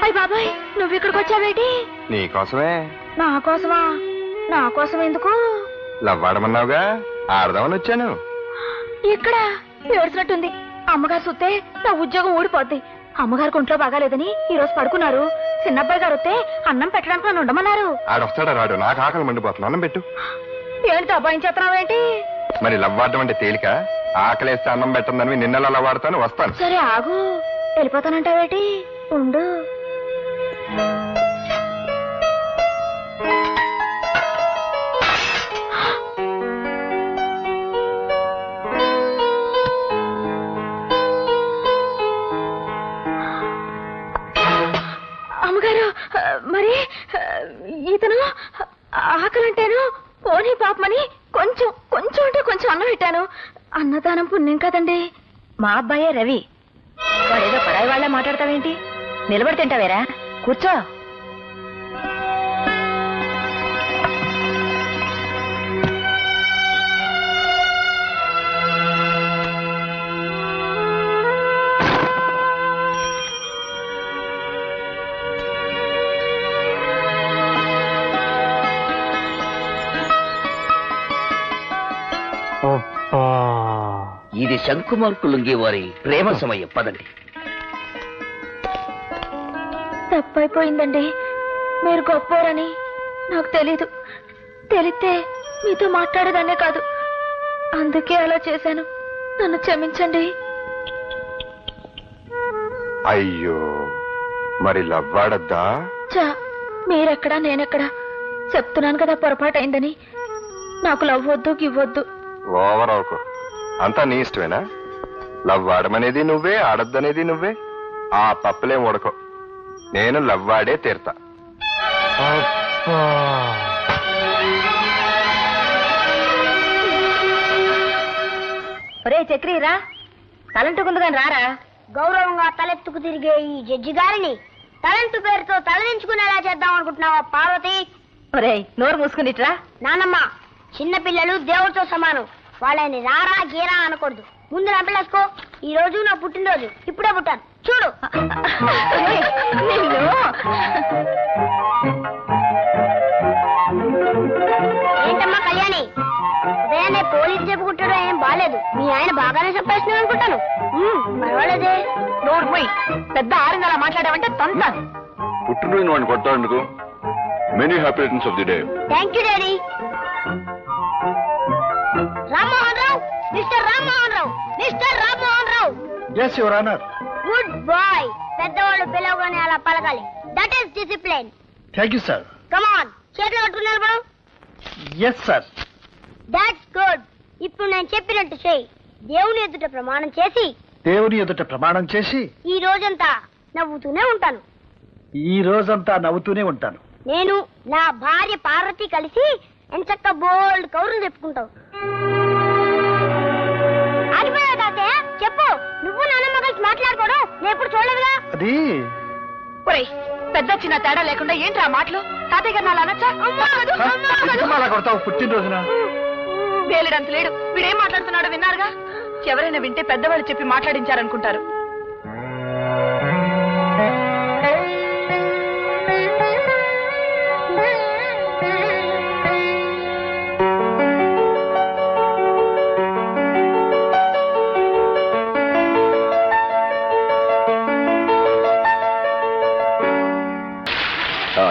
అయ్య బాబాయ్, నువ్వు ఇక్కడికి వచ్చావేటి? నీకోసమే. నా కోసమా? నా కోసం ఎందుకు? లవ్వాడమన్నావుగా, ఆడదామని వచ్చాను. ఇక్కడ ఏడ్చినట్టుంది. అమ్మగారు చూస్తే నా ఉద్యోగం ఊడిపోద్ది. అమ్మగారికి ఒంట్లో బాగాలేదని ఈ రోజు పడుకున్నారు. చిన్నబ్బాయి గారు వస్తే అన్నం పెట్టడానికి నన్ను ఉండమన్నారు. ఆడొస్తాడా రాడు? నాకు ఆకలి మండిపోతుంది, అన్నం పెట్టు. ఏంటి అబ్బాయించేస్తున్నావేంటి? మరి లవ్వాడడం అంటే తేలిక? ఆకలేస్తే అన్నం పెట్టందని నిన్నలా లవ్వాడతాను, వస్తాను. సరే ఆగు, వెళ్ళిపోతానంటావేటి? ఉండు. అమ్మగారు, మరి ఇతను ఆకలంటేను పోనీ పాపమని కొంచెం కొంచెం అంటే కొంచెం అన్నం పెట్టాను. అన్నదానం పుణ్యం కదండి. మా అబ్బాయే రవి. వాడేదో పరాయి వాళ్ళ మాట్లాడతావేంటి? నిలబడి తింటావేరా? కూర్చో. ఇది శంకుమార్కులుంగి వారి ప్రేమ సమయం. పదండి. తప్పైపోయిందండి. మీరు గొప్పోరని నాకు తెలీదు. తెలిస్తే మీతో మాట్లాడేదాన్నే కాదు. అందుకే అలా చేశాను. నన్ను క్షమించండి. అయ్యో, మరి లవ్వాడద్దా? చా, మీరెక్కడా నేనెక్కడా? చెప్తున్నాను కదా పొరపాటైందని. నాకు లవ్ వద్దు, గివ్వద్దు. ఓవర్ అవకు. అంతా నీ ఇష్టమేనా? లవ్వాడమనేది నువ్వే, ఆడద్దనేది నువ్వే. ఆ పప్పులేం ఉడకో. నేను లవ్వాడే తీరుతా. ఒరే చక్రీరా, తలంటుకుంది కానీ రారా. గౌరవంగా తలెత్తుకు తిరిగే ఈ జడ్జి గారిని తలంటు పేరుతో తలదించుకునేలా చేద్దాం అనుకుంటున్నావా పార్వతి? ఒరే నోరు మూసుకునిట్రా. నానమ్మ, చిన్న పిల్లలు దేవుడితో సమానం. వాళ్ళని రారా గీరా అనకూడదు. ముందు నా పిల్లసుకో. ఈ రోజు నా పుట్టినరోజు. ఇప్పుడే పుట్టాను చూడు. ఏంటమ్మా కళ్యాణి, ఉదయాన్నే పోలీసు చెప్పుకుంటాడో ఏం బాలేదు. మీ ఆయన బాగానే చెప్పేస్తున్నాడు అనుకుంటాను. పర్వాలేదే. పెద్ద ఆరిందలా మాట్లాడావంటే తంతాను. పుట్టినరోజు వాడిని కొట్టాడుకు. Many happy returns of the day. Thank you daddy. Rammohan Rao, mister Rammohan Rao, mister Rammohan Rao. yes your honor. Good boy. పెద్దవాళ్ళు పిలవగానే అలా పలకాలి. That is discipline. thank you sir. Come on, చేతులు పట్టుకున్నారు బాబు. yes sir. That's good. ఇప్పుడు నేను చెప్పినట్టు చెయ్యి. దేవుని ఎదుట ప్రమాణం చేసి, దేవుని ఎదుట ప్రమాణం చేసి ఈ రోజంతా నవ్వుతూనే ఉంటాను. ఈ రోజంతా నవ్వుతూనే ఉంటాను. నేను నా భార్య పార్వతి కలిసి ఎంచక్క బోల్డ్ కౌరులు చెప్పుకుంటావు. ఆగిపోయావు తాతయ్య, చెప్పు. నువ్వు నాన్నమ్మ కలిసి మాట్లాడుకోవడం నేను ఎప్పుడు చూడలేదుగా. అది పెద్ద చిన్న తేడా లేకుండా ఏంట్రా మాటలు? తాతయ్య గారు నాలా అనొచ్చా? అలా కొడతావు పుట్టినరోజున? వేలిడంత లేడు. వీడేం మాట్లాడుతున్నాడో విన్నారుగా. ఎవరైనా వింటే పెద్దవాళ్ళు చెప్పి మాట్లాడించారనుకుంటారు.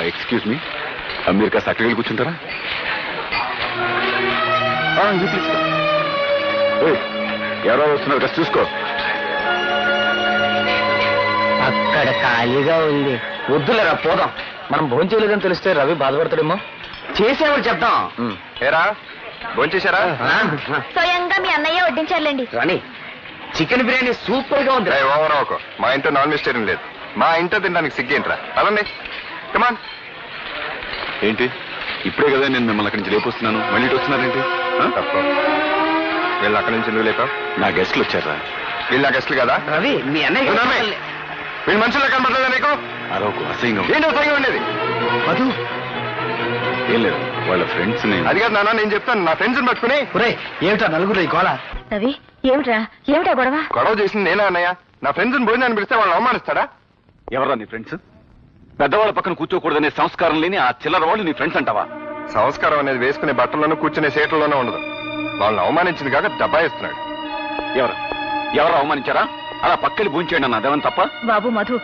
ఎక్స్క్యూజ్ మీ, మీరు కాస్త అక్కడికి వెళ్ళి కూర్చుంటారా? ఎవరో వస్తున్నారు, కాస్త చూసుకో. అక్కడ ఖాళీగా ఉంది. వద్దులేరా, పోదాం. మనం భోజనం చేయలేదని తెలిస్తే రవి బాధపడతాడేమో. చేసేవాడు చెప్తాం. ఏరా, భోజనం చేశారా? స్వయంగా మీ అన్నయ్య వడ్డించారులేండి. రాణి, చికెన్ బిర్యానీ సూపర్ గా ఉంది. ఓవర్ అవకు. మా ఇంట్లో నాన్ వెజిటేరియన్ లేదు. మా ఇంట్లో తినడానికి సిగ్గేంట్రా? అదండి, కమాన్. ఏంటి ఇప్పుడే కదా నేను మిమ్మల్ని అక్కడి నుంచి లేపొస్తున్నాను, మళ్ళీ ఇటు వస్తున్నారేంటి? తప్ప వీళ్ళు అక్కడి నుంచి నువ్వు లేపావు. నా గెస్ట్లు వచ్చారా? వీళ్ళు నా గెస్ట్లు కదా? రవి, మీ అన్నయ్య వీళ్ళు మనుషుల్లో కనబడలేదా నీకు? అరవకు, అసహ్యంగా. ఏంటి అసహ్యంగా ఉండేది? మధు, ఏం లేదు, వాళ్ళ ఫ్రెండ్స్. అది కాదు నాన్న, నేను చెప్తాను. నా ఫ్రెండ్స్ పట్టుకుని. ఏమిటా నలుగురు ఈ గోళ? రవి, ఏమిటా గొడవ? గొడవ చేసింది నేనా అన్నయ్య? నా ఫ్రెండ్స్ భోజనాన్ని పిలిస్తే వాళ్ళని అవమానిస్తాడా? ఎవరా నీ ఫ్రెండ్స్? పెద్దవాళ్ళ పక్కన కూర్చోకూడదనే సంస్కారం లేని ఆ చిల్లర వాళ్ళు నీ ఫ్రెండ్స్ అంటావా? సంస్కారం అనేది వేసుకునే బట్టల్లోనూ కూర్చునే సీట్లలోనూ ఉండదు. వాళ్ళని అవమానించింది కాక దబాయిస్తున్నాడు. ఎవరు అవమానించారా? అలా పక్కకి భూంచేయండి అన్న అదేమని తప్ప? బాబు మధు,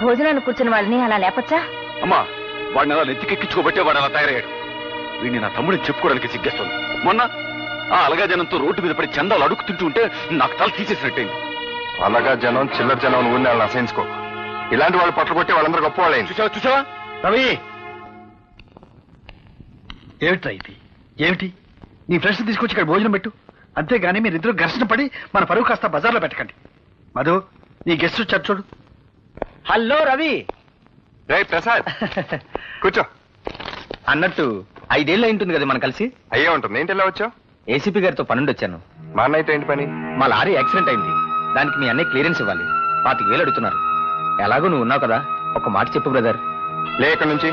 భోజనాన్ని కూర్చున్న వాళ్ళని అలా లేపచ్చా? అమ్మా, వాడిని అలా నెత్తికెక్కించుకోబట్టే వాడు అలా తయారయ్యాడు. వీడిని నా తమ్ముడిని చెప్పుకోవడానికి సిగ్గేస్తుంది. మొన్న ఆ అలగా జనంతో రోడ్డు మీద పడి చందాలు అడుగుతుంటూ ఉంటే నాకు తల తీసేసినట్టయింది. అలాగా జనం చిల్లర జనం ఊరిని వాళ్ళని అసహించుకో. ఇలాంటి వాళ్ళు పట్ల కొట్టి వాళ్ళందరూ గొప్ప వాళ్ళైంది. చూసావా? రవి, ఏమిట్రా ఇది? ఏమిటి? నీ ఫ్రెండ్స్ తీసుకొచ్చి ఇక్కడ భోజనం పెట్టు, అంతేగాని మీరిద్దరు ఘర్షణ పడి మన పరువు కాస్త బజార్లో పెట్టకండి. మధు, నీ గెస్ట్ వచ్చారు చూడు. హలో రవి. రే ప్రసాద్, కూర్చో. అన్నట్టు 5 ఏళ్ళు ఉంటుంది కదా మనం కలిసి. అయ్యే ఉంటుంది. ఏంటి ఎలా వచ్చావు? ఏసీపీ గారితో పనుండి వచ్చాను. మా అన్నయ్యతో ఏంటి పని? మా లారీ యాక్సిడెంట్ అయింది, దానికి మీ అన్నయ్య క్లియరెన్స్ ఇవ్వాలి. 25,000 అడుగుతున్నారు. ఎలాగో నువ్వు ఉన్నావు కదా, ఒక మాట చెప్పు బ్రదర్. లే ఇక్కడి నుంచి.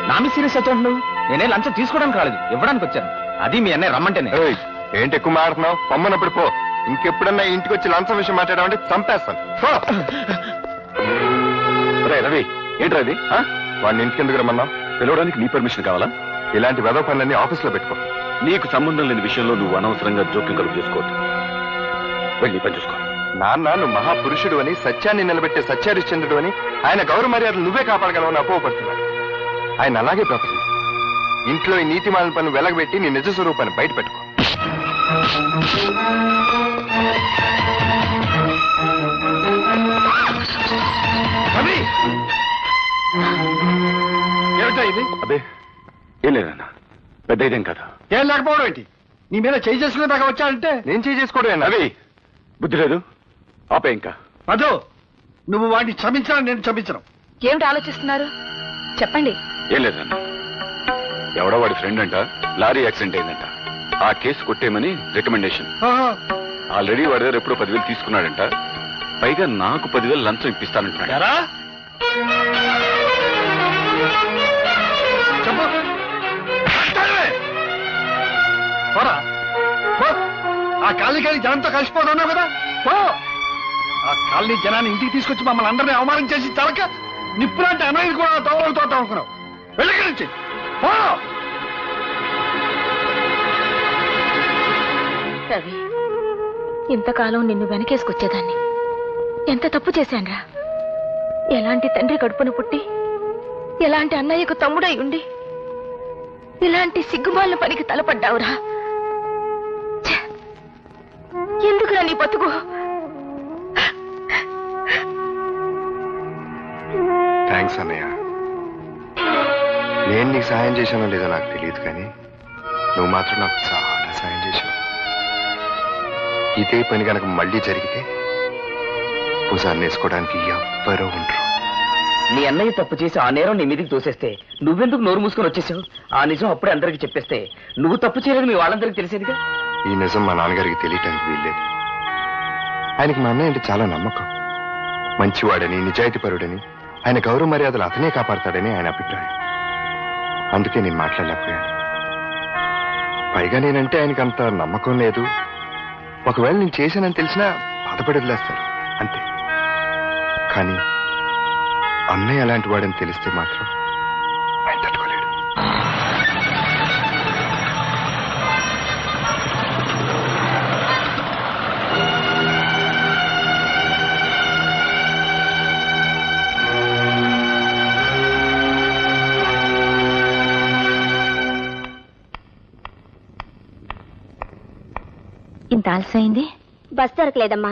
నా మీ సీరియస్ వచ్చాను. నువ్వు నేనే లంచం తీసుకోవడానికి రాలేదు, ఇవ్వడానికి వచ్చాను. అది మీ అన్నయ్య రమ్మంటేనే. ఏయ్, ఏంటి ఎక్కువ మాట్లాడుతున్నావు? పొమ్మన్నప్పుడు పో. ఇంకెప్పుడన్నా ఇంటికి వచ్చి లంచం విషయం మాట్లాడామంటే చంపేస్తాను. రవి, ఏంట్రా ఇది? వాడిని ఇంటికి ఎందుకు రమ్మన్నావు? పిలవడానికి నీ పర్మిషన్ కావాలా? ఇలాంటి వెధవ పనులన్నీ ఆఫీస్లో పెట్టుకో. నీకు సంబంధం లేని విషయంలో నువ్వు అనవసరంగా జోక్యం కలుగు చేసుకోవద్దు. వెళ్ళి పని చూసుకో. నాన్న, నువ్వు మహాపురుషుడు అని, సత్యాన్ని నిలబెట్టే సత్యహరిశ్చంద్రుడు అని, ఆయన గౌరవ మర్యాదలు నువ్వే కాపాడగలవని అపోహపడుతున్నాడు. ఆయన అలాగే ప్రపంచం. ఇంట్లో ఈ నీతిమాలిన పనులు వెలగబెట్టి నీ నిజ స్వరూపాన్ని బయట పెట్టుకో. రవి, ఏమిటా ఇది? అదే ఏం లేదన్నా, పెద్ద ఇదేం కదా. ఏం లేకపోవడం ఏంటి? నీ మీద చేయి చేసుకునే దాకా వచ్చాడంటే నేను చేసుకోవడం రవి, బుద్ధి లేదు, ఆపే ఇంకా. మధు, నువ్వు వాడిని క్షమించడం, నేను క్షమించను. ఏమిటి ఆలోచిస్తున్నారు? చెప్పండి. ఏం లేదన్నా, ఎవడో వాడి ఫ్రెండ్ అంట లారీ యాక్సిడెంట్ అయిందంట. ఆ కేసు కొట్టేయమని రికమెండేషన్. ఆల్రెడీ వాడి దగ్గర ఎప్పుడో 10,000 తీసుకున్నాడంట. పైగా నాకు 10,000 లంచం ఇప్పిస్తానంటున్నాడు. చెప్పు. పోరా, పో. ఆ కాలనీ జనంతో కలిసిపోతున్నావు కదా, పో. ఆ కాలనీ జనాన్ని ఇంటికి తీసుకొచ్చి మమ్మల్ని అందరినీ అవమానం చేసి చాలక నిప్పులాంటి అన్నయ్యని కూడా తోట అనుకున్నావు. వెళ్ళి నుంచి పో. రవి, ఇంతకాలం నిన్ను వెనకేసుకొచ్చేదాన్ని. ఎంత తప్పు చేశాన్రా. ఎలాంటి తండ్రి కడుపున పుట్టి, ఎలాంటి అన్నయ్యకు తమ్ముడై ఉండి, ఇలాంటి సిగ్గుమాలిన పనికి తలపడ్డావురా. ఎందుకురా నీ బతుకు? థ్యాంక్స్ అన్నయ్య. నేను నీకు సాయం చేశానో లేదో నాకు తెలియదు, కానీ నువ్వు మాత్రం నాకు చాలా సాయం చేశావు. ఇదే పని కనుక మళ్ళీ జరిగితే భుజాన్ని వేసుకోవడానికి ఎవ్వరూ ఉండరు. నీ అన్నయ్య తప్పు చేసి ఆ నేరం నీ మీదకి తోసేస్తే నువ్వెందుకు నోరు మూసుకొని వచ్చేసావు? ఆ నిజం అప్పుడే అందరికి చెప్పేస్తే నువ్వు తప్పు చేయలేదు మీ వాళ్ళందరికీ తెలిసేదిగా. ఈ నిజం మా నాన్నగారికి తెలియటానికి వీల్లేదు. ఆయనకి మా అన్నయ్య అంటే చాలా నమ్మకం. మంచివాడని, నిజాయితీపరుడని, ఆయన గౌరవ మర్యాదలు అతనే కాపాడతాడని ఆయన అభిప్రాయం. అందుకే నేను మాట్లాడలేకపోయాను. పైగా నేనంటే ఆయనకి అంత నమ్మకం లేదు. ఒకవేళ నేను చేశానని తెలిసినా బాధపడి వదిలేస్తారు అంతే. కానీ అన్నయ్య అలాంటి వాడని తెలిస్తే మాత్రం ఆయన తట్టుకోలేడు. ఇంత ఆలస్యమైంది. బస్ దొరకలేదమ్మా.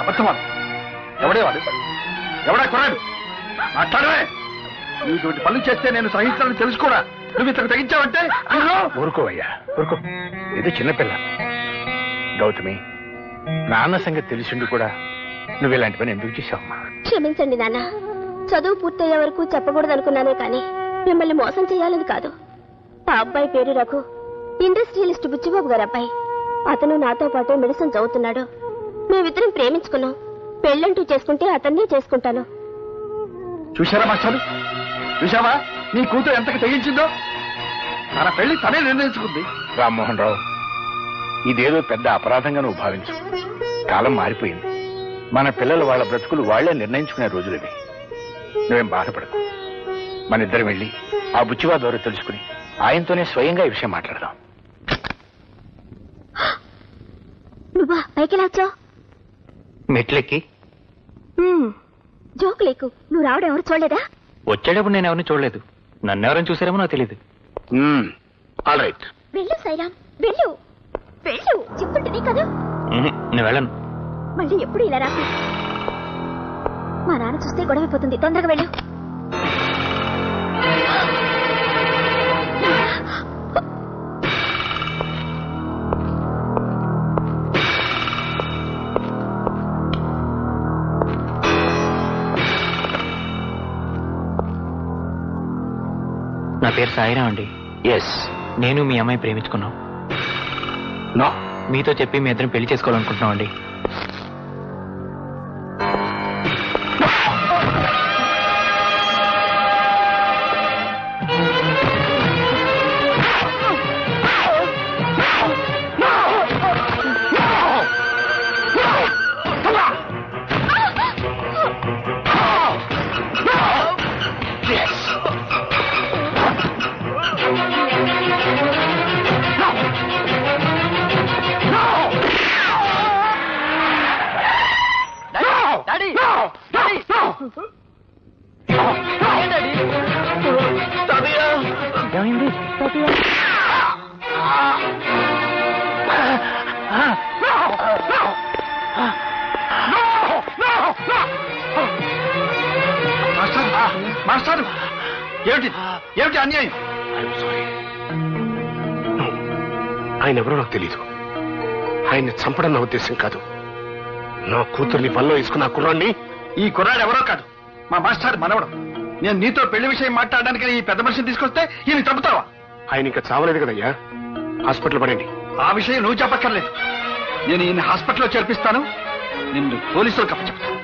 అబద్ధమా? ఎవడే వాడు? ఎవడా కొరాడు? మాట్లాడవే. నువ్వు ఇటువంటి పనులు చేస్తే నేను సహించాలని తెలుసుకోరా. నువ్వు ఇంతకు తగ్గించావంటే ఊరుకోవయ్యా, ఊరుకో. ఇది చిన్నపిల్ల. గౌతమి, నాన్న సంగతి తెలిసిండు కూడా నువ్వు ఇలాంటి పని ఎందుకు చేశావమ్మా? క్షమించండి నాన్న. చదువు పూర్తయ్యే వరకు చెప్పకూడదు అనుకున్నానే కానీ మిమ్మల్ని మోసం చేయాలని కాదు. ఆ అబ్బాయి పేరు రఘు, ఇండస్ట్రియలిస్ట్ బుచ్చిబాబు గారు అబ్బాయి. అతను నాతో పాటు మెడిసిన్ చదువుతున్నాడు. మేమిద్దరం ప్రేమించుకున్నాం. పెళ్ళంటూ చేసుకుంటే అతన్నే చేసుకుంటాను. చూశారా మాస్టారు? చూశావా నీ కూతురు ఎంతకు తెగించిందో? తన పెళ్లి తనే నిర్ణయించుకుంది. రామ్మోహన్ రావు, ఇదేదో పెద్ద అపరాధంగా నువ్వు భావించు. కాలం మారిపోయింది. మన పిల్లలు వాళ్ళ బ్రతుకులు వాళ్లే నిర్ణయించుకునే రోజులు ఇవి. నువ్వేం బాధపడకు. మన ఇద్దరం వెళ్ళి ఆ బుచ్చివా ద్వారా తెలుసుకుని ఆయనతోనే స్వయంగా ఈ విషయం మాట్లాడదాం. నువ్వా పైకి వచ్చావు? మెట్లెక్కి జోక్ లేకు. నువ్వు రావడం ఎవరు చూడలేదా? వచ్చేటప్పుడు నేను ఎవరిని చూడలేదు. నన్ను ఎవరైనా చూసారేమో నాకు తెలియదు. All right. వెళ్ళు సైరామ్, వెళ్ళు వెళ్ళు. చెప్తుంటే కదా. నేను వెళ్ళను. మళ్ళీ ఎప్పుడు ఇలా రాకు. మా నాన్న చూస్తే గొడవైపోతుంది. తొందరగా వెళ్ళు. నా పేరు సాయిరాం అండి. ఎస్. నేను మీ అమ్మాయి ప్రేమించుకున్నాం. నో. మీతో చెప్పి మీ ఇద్దరం పెళ్లి చేసుకోవాలనుకుంటున్నాం అండి. ఏమైంది? మాస్టర్, ఏమిటి ఏమిటి అన్యాయం? ఆయన ఎవరో నాకు తెలీదు. ఆయన్ని చంపడం నా ఉద్దేశం కాదు. నా కూతుర్ని వల్ల వేసుకున్న కుర్రాన్ని. ఈ కుర్రాడు ఎవరో కాదు, మా మాస్టర్ మనవడు. నేను నీతో పెళ్లి విషయం మాట్లాడడానికి ఈ పెద్ద మనిషిని తీసుకొస్తే ఈయన చంపుతావా? ఆయన ఇంకా చావలేదు కదయ్యా. హాస్పిటల్ పడండి. ఆ విషయం నువ్వు చెప్పక్కర్లేదు. నేను ఈయన హాస్పిటల్లో చేర్పిస్తాను. నిన్ను పోలీసులకు అప్పచెప్తాను.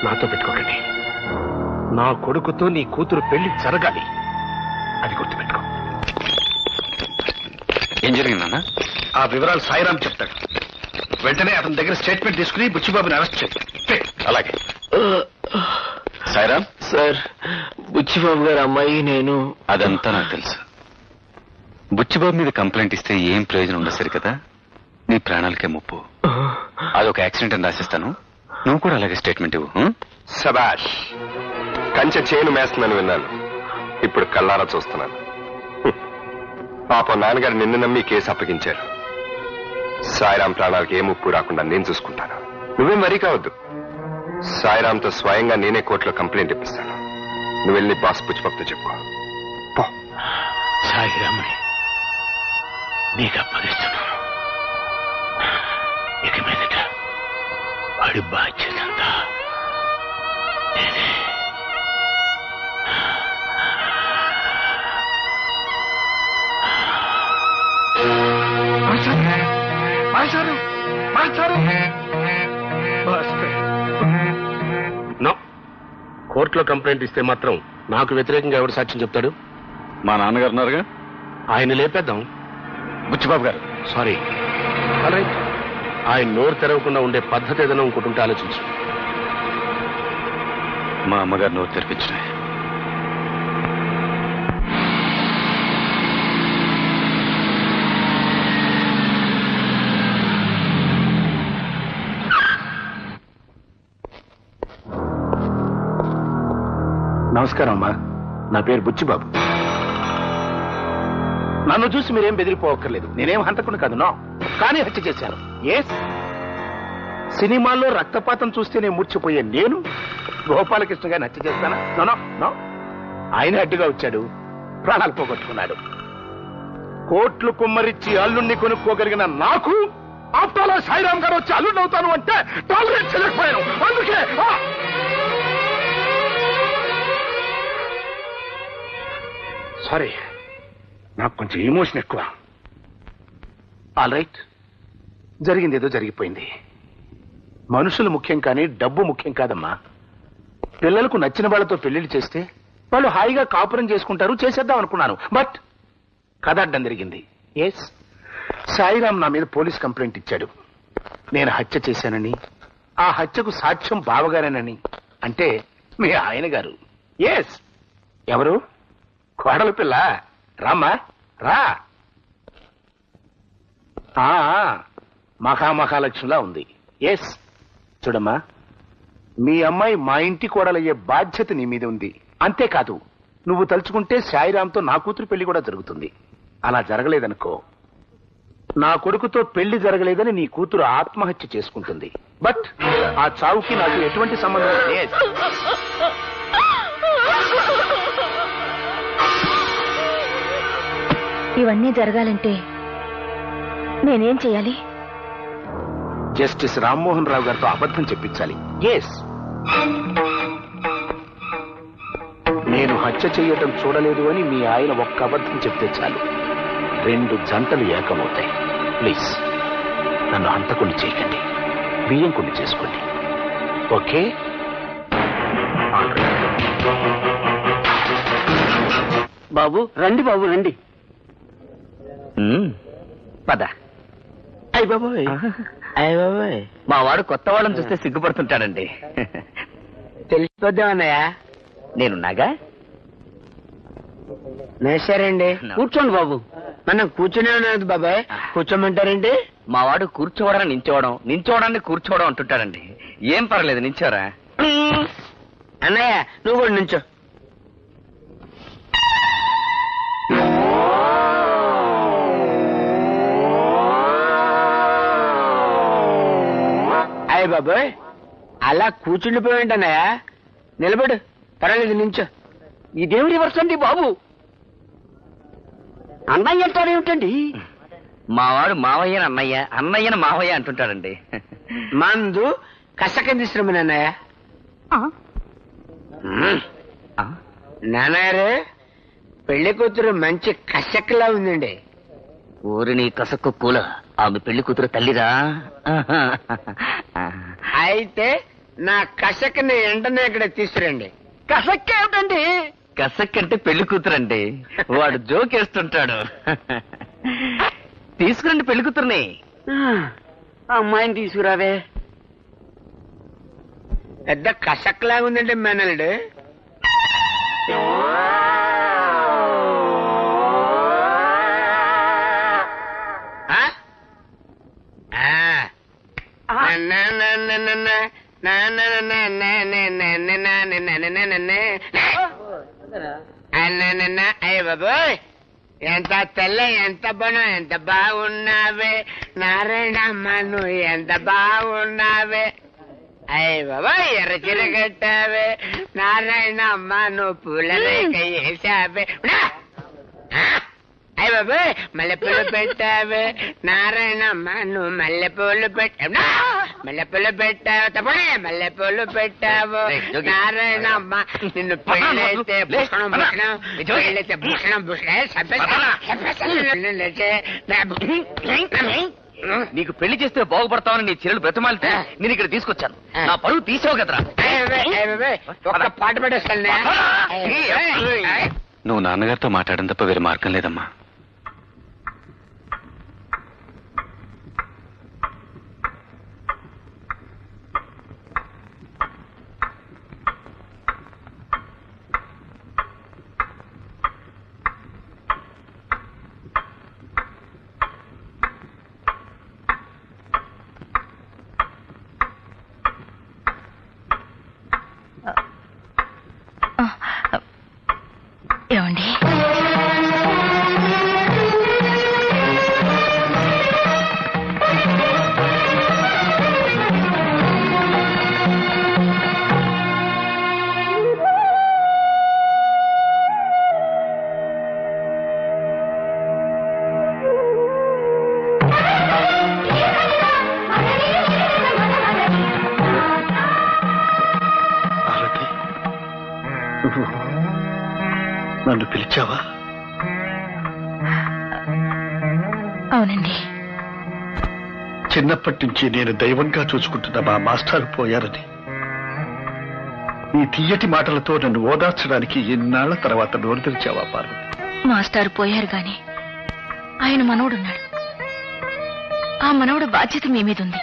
నాతో పెట్టుకోకండి. నా కొడుకుతో నీ కూతురు పెళ్లి జరగాలి. అది గుర్తుపెట్టుకో. ఏం జరిగిందన్నా? ఆ వివరాలు సాయిరాం చెప్తాడు. వెంటనే అతని దగ్గర స్టేట్మెంట్ తీసుకుని బుచ్చిబాబుని అరెస్ట్ చేయి. అలాగే. సాయిరాం సార్, బుచ్చిబాబు గారు అమ్మాయి నేను. అదంతా నాకు తెలుసు. బుచ్చిబాబు మీద కంప్లైంట్ ఇస్తే ఏం ప్రయోజనం ఉండదు సరి కదా. నీ ప్రాణాలకే ముప్పు. అదొక యాక్సిడెంట్ అని రాసిస్తాను. నువ్వు కూడా అలాగే స్టేట్మెంట్ ఇవ్వు. సబాష్. కంచె చేను మేస్తుందని విన్నాను. ఇప్పుడు కళ్ళారా చూస్తున్నాను. పాపం నాన్నగారు నిన్ను నమ్మి కేసు అప్పగించారు. సాయిరాం ప్రాణాలకి ఏ ముప్పు రాకుండా నేను చూసుకుంటాను. నువ్వేం వరీ కావద్దు. సాయిరాంతో స్వయంగా నేనే కోర్టులో కంప్లైంట్ ఇప్పిస్తాను. నువ్వు వెళ్ళి బాస్ పుచ్చిబాబుతో చెప్పుకో. సాయిరామని నీకు అప్పగిస్తున్నాను. ఇక మీదట వాడి బాధ్యత అంతా నేనే. నో. కోర్టులో కంప్లైంట్ ఇస్తే మాత్రం నాకు వ్యతిరేకంగా ఎవరు సాక్ష్యం చెప్తాడు? మా నాన్నగారు ఉన్నారుగా. ఆయన లేపేద్దాం. బుచ్చిబాబు గారు. సారీ. ఆయన నోరు తెరవకుండా ఉండే పద్ధతి ఏదైనా ఇంకోటి ఆలోచించు. మా అమ్మగారు నోరు తెరిపించినాయి. నమస్కారం అమ్మా. నా పేరు బుచ్చిబాబు. నన్ను చూసి మీరేం బెదిరిపోవక్కర్లేదు. నేనేం హంతకుని కాదు. నో. కానీ హత్య చేశాను. ఎస్. సినిమాల్లో రక్తపాతం చూస్తేనే మూర్చిపోయే నేను గోపాలకృష్ణ గారిని హత్య చేస్తానా? No no. ఆయన అడ్డుగా వచ్చాడు, ప్రాణాలు పోగొట్టుకున్నాడు. కోట్లు కుమ్మరిచ్చి అల్లుణ్ణి కొనుక్కోగలిగిన నాకు ఆఫ్టర్ ఆల్ సాయిరాం గారు వచ్చి అల్లుడిని అవుతాను అంటే టాలరేట్ చేయలేకపోయాను. అందుకే సారీ, నాకు కొంచెం ఎమోషన్ ఎక్కువ. ఆల్ రైట్, జరిగింది ఏదో జరిగిపోయింది. మనుషులు ముఖ్యం కానీ డబ్బు ముఖ్యం కాదమ్మా. పిల్లలకు నచ్చిన వాళ్ళతో పెళ్లిళ్ళు చేస్తే వాళ్ళు హాయిగా కాపురం చేసుకుంటారు. చేసేద్దాం అనుకున్నాను, బట్ కథ అడ్డం జరిగింది. ఎస్, సాయిరాం నా మీద పోలీస్ కంప్లైంట్ ఇచ్చాడు. నేను హత్య చేశానని, ఆ హత్యకు సాక్ష్యం బావగారేనని అంటే మీ ఆయన గారు. ఎస్. ఎవరు? కోడలు పిల్ల. రామ్మా రా. మహామహాలక్ష్మిలా ఉంది. ఎస్. చూడమ్మా, మీ అమ్మాయి మా ఇంటి కోడలయ్యే బాధ్యత నీ మీద ఉంది. అంతేకాదు, నువ్వు తలుచుకుంటే సాయిరాంతో నా కూతురు పెళ్లి కూడా జరుగుతుంది. అలా జరగలేదనుకో, నా కొడుకుతో పెళ్లి జరగలేదని నీ కూతురు ఆత్మహత్య చేసుకుంటుంది. బట్ ఆ చావుకి నాకు ఎటువంటి సంబంధం లేదు. ఇవన్నీ జరగాలంటే నేనేం చేయాలి? జస్టిస్ రామ్మోహన్ రావు గారితో అబద్ధం చెప్పించాలి. ఎస్. నేను హత్య చేయటం చూడలేదు అని మీ ఆయన ఒక్క అబద్ధం చెప్తే చాలు, 2 జంటలు ఏకమవుతాయి. ప్లీజ్ నన్ను హంతకుని చేయకండి, బియ్యం కొని చేసుకోండి. ఓకే? బాబు రండి, బాబు రండి. పద. అయ్య బాబోయ్, అయ్య బాబోయ్, మా వాడు కొత్త వాళ్ళని చూస్తే సిగ్గుపడుతుంటాడండి. తెలిసిపోద్దామన్నయ్య. నేనున్నాగా. నేసారండి. కూర్చోండి బాబు. మనం కూర్చునే ఉన్నది బాబాయ్, కూర్చోమంటారండి? మా వాడు కూర్చోవడం నించోవడం, నించోవడాన్ని కూర్చోవడం అంటుంటాడండి. ఏం పర్లేదు, నించోరా. అన్నయ్య నువ్వు కూడా నుంచో. అయ్య బాబాయ్, అలా కూర్చుండిపోయింటన్నయ్య. నిలబడు, పర్వాలేదు, నించో. ఇదేమి రివర్స్ అండి బాబు? అన్నయ్య అంటారేమిటండి? మా వాడు మావయ్యని అన్నయ్య, అన్నయ్యని మావయ్య అంటుంటాడండి. మందు కసక తీసుకురమని అన్నయ్య. నాన్నగారు, పెళ్లి కూతురు మంచి కసక్లా ఉందండి. ఊరి నీ కసక్కు పూల, ఆమె పెళ్లి కూతురు తల్లిరా. అయితే నా కసక్ని వెంటనే ఇక్కడ తీసుకురండి. కసక్ ఏమిటండి? కసక్ అంటే పెళ్లి కూతురండి. వాడు జోకేస్తుంటాడు. తీసుకురండి పెళ్లి కూతుర్ని. అమ్మాయిని తీసుకురావే. పెద్ద కసక్లా ఉందండి మేనల్లుడు. అయ్య బాబోయ్, ఎంత తెల్ల, ఎంత బనం, ఎంత బాగున్నావే నారాయణమ్మ, నువ్వు ఎంత బాగున్నావే. అయ్య బాబోయ్, ఎర్ర చీర కట్టావే నారాయణమ్మ, నువ్వు పూల రేఖ వేసావే. అయ్య బాబోయ్, మల్లెపూలు పెట్టావే నారాయణమ్మ, నువ్వు మల్లెపూలు పెట్టావు. మల్లెపూలు పెట్టావు, తప్పనే మల్లెపూలు పెట్టావు నారాయణమ్మ. నిన్ను పెళ్ళైతే భూషణం భూషణం, పెళ్ళైతే భూషణం భూషణం. నీకు పెళ్లి చేస్తే బాగుపడతావని నీ చెల్లెలు బ్రతమాలితే నేను ఇక్కడ తీసుకొచ్చాను. నా పరువు తీసావు కదరా. ఒక్క పాట పెట్టేస్తాను. నువ్వు నాన్నగారితో మాట్లాడడం తప్ప వేరే మార్గం లేదమ్మా. ఏమండి, నన్ను పిలిచావా? అవునండి. చిన్నప్పటి నుంచి నేను దైవంగా చూసుకుంటున్న మా మాస్టర్ పోయారని నీ తీయటి మాటలతో నన్ను ఓదార్చడానికి ఎన్నాళ్ల తర్వాత నోరు తెరిచావా పార్వతి? మాస్టారు పోయారు గాని ఆయన మనోడున్నాడు. ఆ మనవడు బాధ్యత మీ మీద ఉంది.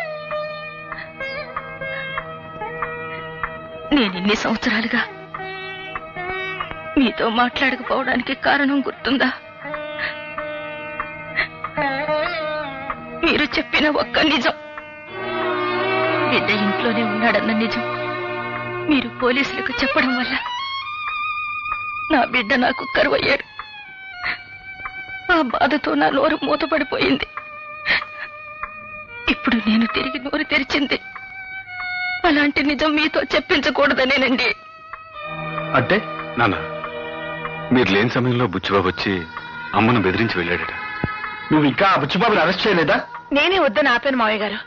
నేను ఇన్ని సంవత్సరాలుగా మీతో మాట్లాడకపోవడానికి కారణం గుర్తుందా? మీరు చెప్పిన ఒక్క నిజం, బిడ్డ ఇంట్లోనే ఉన్నాడన్న నిజం మీరు పోలీసులకు చెప్పడం వల్ల నా బిడ్డ నాకు కరువయ్యాడు. ఆ బాధతో నా నోరు మూతపడిపోయింది. ఇప్పుడు నేను తిరిగి నోరు తెరిచింది అలాంటి నిజం మీతో చెప్పించకూడదనేనండి. అంటే నాన్న, మీరు లేని సమయంలో బుచ్చిబాబు వచ్చి అమ్మను బెదిరించి వెళ్ళాడట. నువ్వు ఇంకా ఆ బుచ్చిబాబుని అరెస్ట్ చేయలేదా? నేనే వద్దని ఆపాను మావయ్య గారు.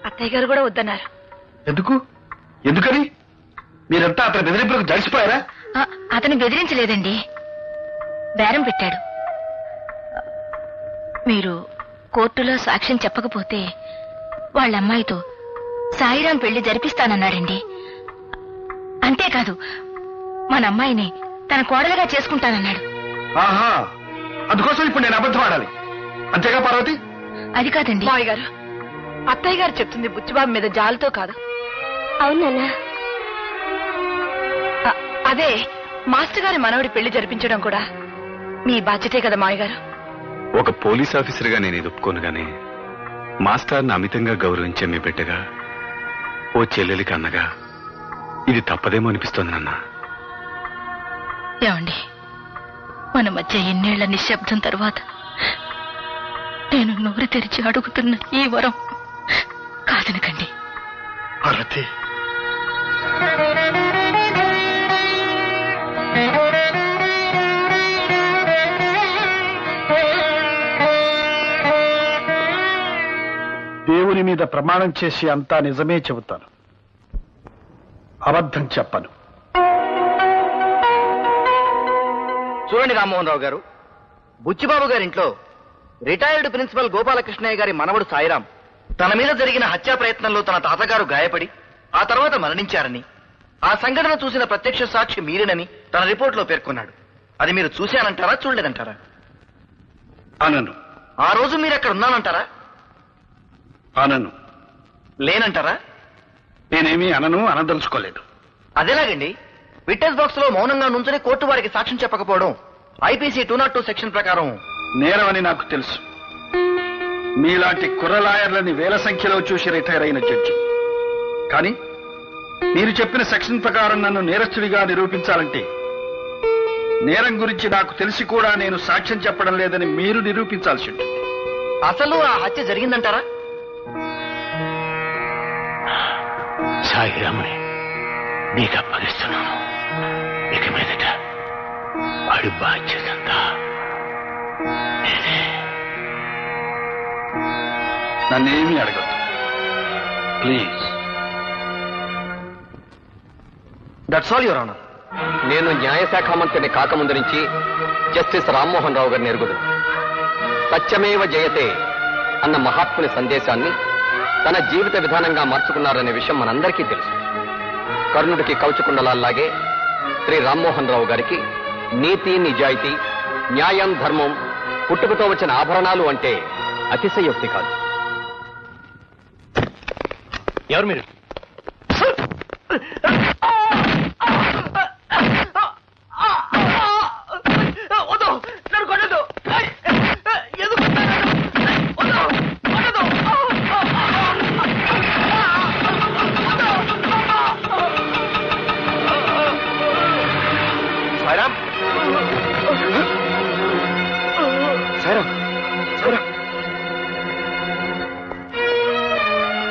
అత్తయ్య గారు కూడా వద్దన్నారు. ఎందుకని? మీరంతా అతని బెదిరింపులకు జడిసిపోయారా? అతను బెదిరించలేదండి, బేరం పెట్టాడు. మీరు కోర్టులో సాక్ష్యం చెప్పకపోతే వాళ్ళ అమ్మాయితో సాయిరాం పెళ్లి జరిపిస్తానన్నాడండి. అంతేకాదు, మన అమ్మాయిని తన కోడలుగా చేసుకుంటానన్నాడు. ఆహా, అందుకోసం ఇప్పుడు నేను అబద్ధం ఆడాలి అంతేగా పార్వతి? అది కాదండి మావయ్య గారు, అత్తయ్య గారు చెప్తుంది బుచ్చిబాబు మీద జాలితో కాదు. అవునన్నా, అదే మాస్టర్ గారి మనవడి పెళ్లి జరిపించడం కూడా మీ బాధ్యతే కదా మావయ్య గారు. ఒక పోలీస్ ఆఫీసర్గా నేను ఇది ఒప్పుకోను గానీ, మాస్టర్ని అమితంగా గౌరవించే మీ బిడ్డగా, ఓ చెల్లెలికి అన్నగా ఇది తప్పదేమో అనిపిస్తోంది నాన్న. ఏమండి, మన మధ్య ఎన్నేళ్ల నిశ్శబ్దం తర్వాత నేను నోరు తెరిచి అడుగుతున్న ఈ వరం కాదనకండి. పార్వతి, దేవుని మీద ప్రమాణం చేసి అంతా నిజమే చెబుతాను, అబద్ధం చెప్పను. చూడండి రామ్మోహన్ రావు గారు, బుచ్చిబాబు గారింట్లో రిటైర్డ్ ప్రిన్సిపల్ గోపాలకృష్ణయ్య గారి మనవడు సాయిరాం తన మీద జరిగిన హత్యా ప్రయత్నంలో తన తాతగారు గాయపడి ఆ తర్వాత మరణించారని, ఆ సంఘటన చూసిన ప్రత్యక్ష సాక్షి మీరేనని తన రిపోర్ట్లో పేర్కొన్నాడు. అది మీరు చూశానంటారా, చూడలేదంటారా? అనను. ఆ రోజు మీరు అక్కడ ఉన్నానంటారా? అనను. లేనంటారా? నేనేమీ అనదలుచుకోలేదు. అదేలాగండి, విట్నెస్ బాక్స్ లో మౌనంగా నుంచుని కోర్టు వారికి సాక్ష్యం చెప్పకపోవడం ఐపీసీ 202 సెక్షన్ ప్రకారం నేరం అని నాకు తెలుసు. మీలాంటి కుర్ర లాయర్లని వేల సంఖ్యలో చూసి రిటైర్ అయిన జడ్జి. కానీ మీరు చెప్పిన సెక్షన్ ప్రకారం నన్ను నేరస్తుడిగా నిరూపించాలంటే నేరం గురించి నాకు తెలిసి కూడా నేను సాక్ష్యం చెప్పడం లేదని మీరు నిరూపించాల్సి ఉంటుంది. అసలు ఆ హత్య జరిగిందంటారా? సాయిరాముని నీకు అప్పగిస్తున్నాను. ఇక మీదట వాడి బాధ్యత అంతా నేనే. నన్నేమీ అడగద్దు please. That's all your honour. నేను న్యాయశాఖ మంత్రిని కాకముందు నుంచి జస్టిస్ రామ్మోహన్ రావు గారిని ఎరుగుదు. సత్యమేవ జయతే అన్న మహాత్ముని సందేశాన్ని తన జీవిత విధానంగా మార్చుకున్నారనే విషయం మనందరికీ తెలుసు. కర్ణుడికి కవచకుండలాగే శ్రీ రామ్మోహన్ రావు గారికి నీతి, నిజాయితీ, న్యాయం, ధర్మం పుట్టుకతో వచ్చిన ఆభరణాలు అంటే అతిశయోక్తి కాదు. ఎవరు మీరు?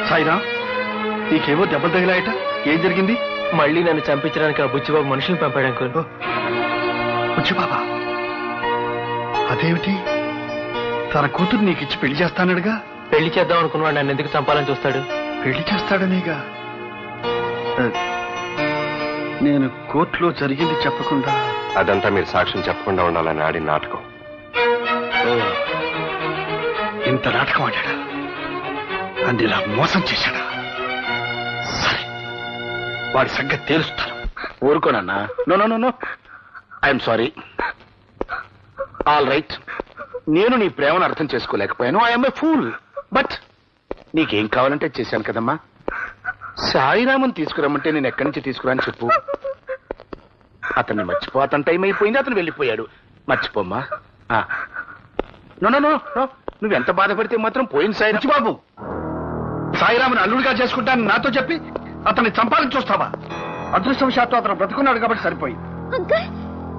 సాయిరా, నీకేమో దెబ్బలు తగిలాయట. ఏం జరిగింది? మళ్ళీ నన్ను చంపించడానికి ఆ బుచ్చిబాబు మనుషులను పంపాడు అంకుల్. బుచ్చిబాబా? అదేమిటి? తన కూతురు నీకిచ్చి పెళ్లి చేస్తానడుగా. పెళ్లి చేద్దాం అనుకున్నాడు, నన్ను ఎందుకు చంపాలని చూస్తాడు? పెళ్లి చేస్తాడనేగా. నేను కోర్టులో జరిగింది చెప్పకుండా. అదంతా మీరు సాక్ష్యం చెప్పకుండా ఉండాలని ఆడిన నాటకం. ఇంత నాటకం ఆడాడా? నన్ను ఇలా మోసం చేశాడా? సరే, వాడి సంగతి తేలుస్తాను. ఊరుకోనన్నా. No no no no, I'm sorry. All right, నేను నీ ప్రేమను అర్థం చేసుకోలేకపోయాను. I'm a fool. బట్ నీకేం కావాలంటే చేశాను కదమ్మా. సాయిరామన్ తీసుకురమ్మంటే నేను ఎక్కడి నుంచి తీసుకురాని చెప్పు. అతన్ని మర్చిపో, అతని టైం అయిపోయింది, అతను వెళ్ళిపోయాడు. మర్చిపోమ్మా. నో నో నో నో, నువ్వెంత బాధపడితే మాత్రం పోయింది సాయి బాబు. సాయిరాముని అల్లుడిగా చేసుకుంటాను నాతో చెప్పి అతన్ని చంపాలని చూస్తావా? అదృష్టవశాత్తు అతను బ్రతుకున్నాడు కాబట్టి సరిపోయింది. అంకుల్,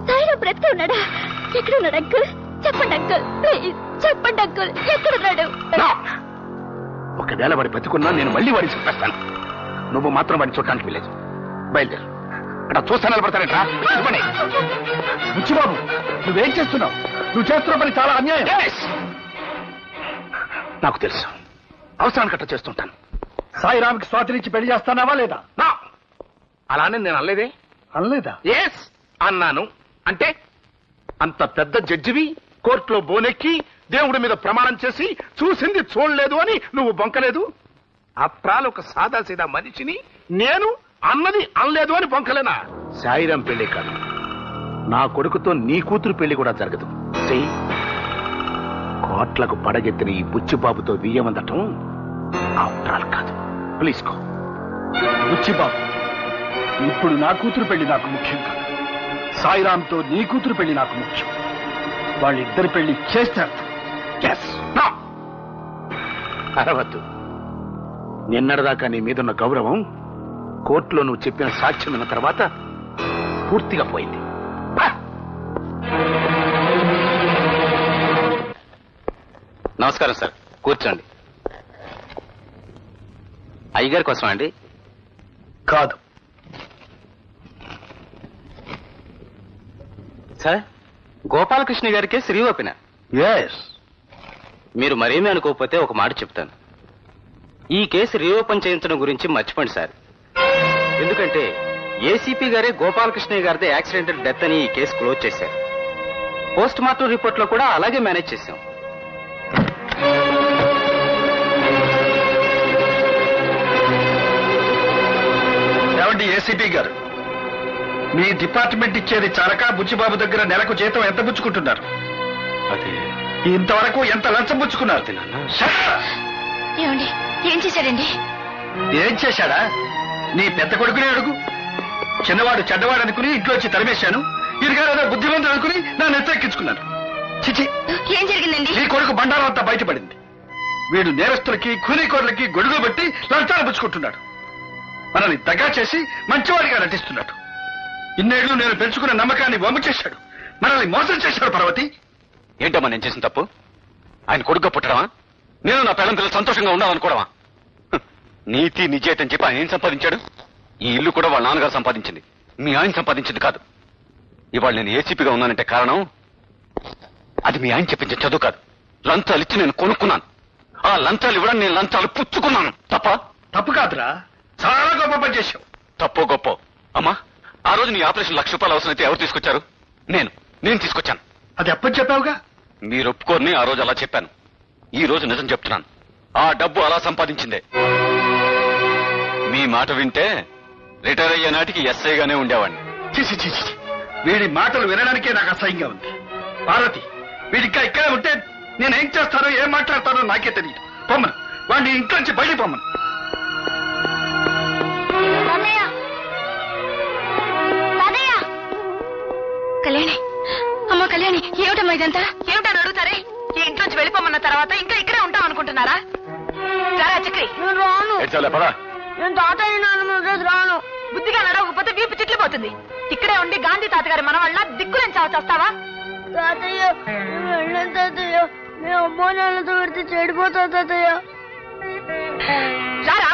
సాయిరాం బ్రతికే ఉన్నాడా? ఎక్కడ ఉన్నాడు అంకుల్? చెప్పండి అంకుల్, ప్లీజ్ చెప్పండి అంకుల్, ఎక్కడున్నాడు? ఒకవేళ వాడి బతుకున్నా నేను మళ్ళీ వాడిని చెప్పేస్తాను. నువ్వు మాత్రం వాడిని చూడటానికి వెళ్ళేది. బయలుదేరు. అక్కడ చూస్తా నిలబడతానంటా. బుచ్చిబాబు, నువ్వేం చేస్తున్నావు? నువ్వు చేస్తున్న పని చాలా అన్యాయం. నాకు తెలుసు, అవసరానికి అట్లా చేస్తుంటాను. సాయిరామ్కి స్వాతినిచ్చి పెళ్లి చేస్తానావా లేదా? అలానే నేను అనలేదే. అనలేదా? ఎస్ అన్నాను. అంటే అంత పెద్ద జడ్జివి కోర్టులో బోనెక్కి దేవుడి మీద ప్రమాణం చేసి చూసింది చూడలేదు అని నువ్వు బొంకలేదు. అప్రాలు ఒక సాదాసీదా మనిషిని నేను అన్నది అనలేదు అని బొంకలేనా? సాయిరాం పెళ్లి కాదు, నా కొడుకుతో నీ కూతురు పెళ్లి కూడా జరగదు. కోట్లకు పడగెత్తిన ఈ బుచ్చిబాబుతో వియ్యమందటం అప్రాలు కాదు. ప్లీజ్ కో. బుచ్చిబాబు, ఇప్పుడు నా కూతురు పెళ్లి నాకు ముఖ్యం కాదు. సాయిరాంతో నీ కూతురు పెళ్లి నాకు ముఖ్యం. వాళ్ళిద్దరి పెళ్లి చేస్తారు. అరవద్దు. నిన్నటిదాకా నీ మీదున్న గౌరవం కోర్టులో నువ్వు చెప్పిన సాక్ష్యం విన్న తర్వాత పూర్తిగా పోయింది. నమస్కారం సార్, కూర్చోండి. అయ్యగారి కోసం అండి? కాదు సార్, గోపాలకృష్ణ గారికే శ్రీ ఓపెన. ఎస్. మీరు మరేమీ అనుకోకపోతే ఒక మాట చెప్తాను. ఈ కేసు రీఓపెన్ చేయించడం గురించి మర్చిపోండి సార్. ఎందుకంటే ఏసీపీ గారే గోపాలకృష్ణయ్య గారిదే యాక్సిడెంటల్ డెత్ అని ఈ కేసు క్లోజ్ చేశారు. పోస్ట్ మార్టం రిపోర్ట్ లో కూడా అలాగే మేనేజ్ చేశాం. ఏమండి ఏసీపీ గారు, మీ డిపార్ట్మెంట్ ఇచ్చేది చాలక బుచ్చిబాబు దగ్గర నెలకు జీతం ఎంత పుచ్చుకుంటున్నారు? అదే ఇంతవరకు ఎంత లంచం పుచ్చుకున్నారు? ఏమండి, ఏం చేశాడండి? ఏం చేశాడా? నీ పెద్ద కొడుకునే అడుగు. చిన్నవాడు చెడ్డవాడు అనుకుని ఇంట్లోంచి తరిమేశాను. ఇరుగారేదో బుద్ధిమంతుడు అనుకుని నా నెత్తెక్కించుకున్నాను. చిచి, ఏం జరిగిందండి? నీ కొడుకు బండారం అంతా బయటపడింది. వీడు నేరస్తులకి కూలీకోర్లకి గొడుగు పెట్టి లంచాలు పుచ్చుకుంటున్నాడు. మనల్ని దగ్గర చేసి మంచివాడిగా నటిస్తున్నాడు. ఇన్నేళ్లు నేను పెంచుకున్న నమ్మకాన్ని వమ్ము చేశాడు. మనల్ని మోసం చేశాడు. పార్వతి, ఏంటమ్మా నేను చేసిన తప్పు? ఆయన కొడుగ్గా పుట్టడమా? నేను నా పిల్లల పిల్లలు సంతోషంగా ఉండాలనుకోవడమా? నీతి నిజేత అని చెప్పి ఆయన ఏం సంపాదించాడు? ఈ ఇల్లు కూడా వాళ్ళ నాన్నగారు సంపాదించింది, మీ ఆయన సంపాదించింది కాదు. ఇవాళ నేను ఏసీపీగా ఉన్నానంటే కారణం అది మీ ఆయన చెప్పించే చదువు కాదు. లంచాలు ఇచ్చి నేను కొనుక్కున్నాను. ఆ లంచాలు ఇవ్వడం నేను లంచాలు పుచ్చుకున్నాను. తప్ప? తప్పు కాదురా, చాలా గొప్ప పని చేశావు. తప్పో గొప్ప అమ్మా, ఆ రోజు నీ ఆపరేషన్ ₹1,00,000 అవసరమైతే ఎవరు తీసుకొచ్చారు? నేను తీసుకొచ్చాను. అది అప్పని చెప్పావుగా. మీరు ఒప్పుకోరని ఆ రోజు అలా చెప్పాను. ఈ రోజు నిజం చెప్తున్నాను. ఆ డబ్బు అలా సంపాదించిందే. మీ మాట వింటే రిటైర్ అయ్యే నాటికి ఎస్ఐగానే ఉండేవాడిని. చిసి చిసి, వీడి మాటలు వినడానికే నాకు అసహ్యంగా ఉంది. పార్వతి, వీడికా ఇక్కడే ఉంటే నేనేం చేస్తానో ఏం మాట్లాడతానో నాకే తెలియదు. పొమ్మను, వాడిని ఇంట్లో నుంచి బయటికి పొమ్మను. కళ్యాణి, అమ్మ కళ్యాణి, ఏమిటమ్మా ఇదంతా? ఏమిటని అడుగుతారే? ఈ ఇంట్లోంచి వెళ్ళిపోమన్న తర్వాత ఇంకా ఇక్కడే ఉంటాం అనుకుంటున్నారా? రారా చక్రి. నేను తాతయ్య నాన్న రాను. బుద్ధిగా నడవకపోతే వీపు చిట్లు పోతుంది. ఇక్కడే ఉండి గాంధీ తాతగారి మన వల్ల దిక్కులేని చావచ్చేస్తావా? తాతయ్య, వెళ్ళను తాతయ్య. మేము అమ్మా నాన్నతో పెడితే చెడిపోతా తాతయ్య. రారా.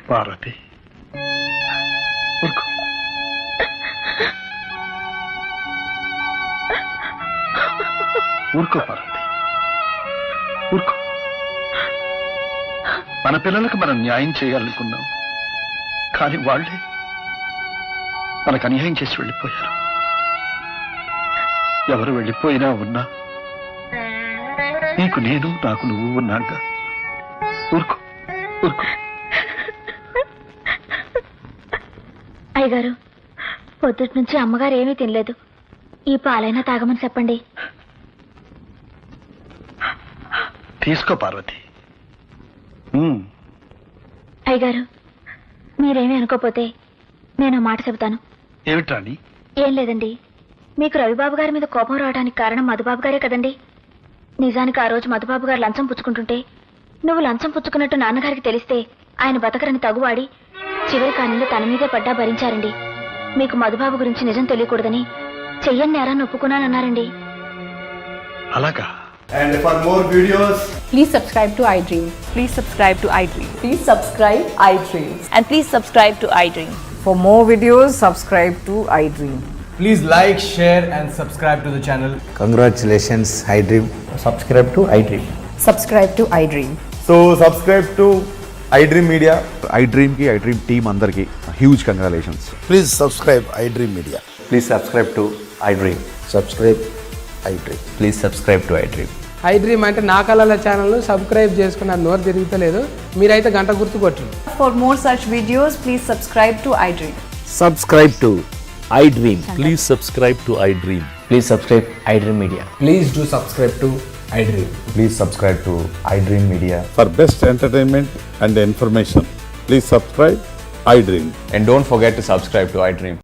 పార్వతి, ఊరుకో. ఊరుకో పార్వతి, ఊరుకో. మన పిల్లలకు మనం న్యాయం చేయాలనుకున్నాం, కానీ వాళ్ళే మనకు అన్యాయం చేసి వెళ్ళిపోయారు. ఎవరు వెళ్ళిపోయినా ఉన్నా నీకు నేను, నాకు నువ్వు ఉన్నాగా. ఊరుకో ఊరుకో. అయ్యగారు, పొద్దుటి నుంచి అమ్మగారు ఏమీ తినలేదు. ఈ పాలైనా తాగమని చెప్పండి. తీసుకో పార్వతి. అయ్యగారు, మీరేమీ అనుకోపోతే నేను ఆ మాట చెబుతాను. ఏమిట్రాని? ఏం లేదండి, మీకు రవిబాబు గారి మీద కోపం రావడానికి కారణం మధుబాబు గారే కదండి. నిజానికి ఆ రోజు మధుబాబు గారు లంచం పుచ్చుకుంటుంటే నువ్వు లంచం పుచ్చుకున్నట్టు నాన్నగారికి తెలిస్తే ఆయన బతకరని తగువాడి చివరి కాలంలో తన మీదే పడ్డా భరించారండి. మీకు మధుబాబు గురించి నిజం తెలియకూడదని చెయ్యని నేరాన్ని ఒప్పుకున్నానన్నారండి. అలాగా? And for more videos, Please subscribe to iDream. Please subscribe to iDream. Please subscribe iDream. And please subscribe to iDream. For more videos, subscribe to iDream. please like, share, and subscribe to the channel. Congratulations, iDream. Subscribe to iDream. Subscribe to iDream. So subscribe to iDream Media. iDream కి iDream team అందరికి huge congratulations. Please subscribe iDream Media. Please subscribe to iDream. Subscribe iDream. Please subscribe to iDream. iDream అంటే నా కళల channel subscribe చేసుకున్న నోరు తిరుగుతలేదు. మీరైతే గంట గుర్తు కొట్టండి. For more such videos, please subscribe to iDream. Subscribe to iDream. Please subscribe to iDream. Please subscribe iDream Media. Please do subscribe to iDream. Please subscribe to iDream Media. For best entertainment and information, please subscribe iDream. And don't forget to subscribe to iDream.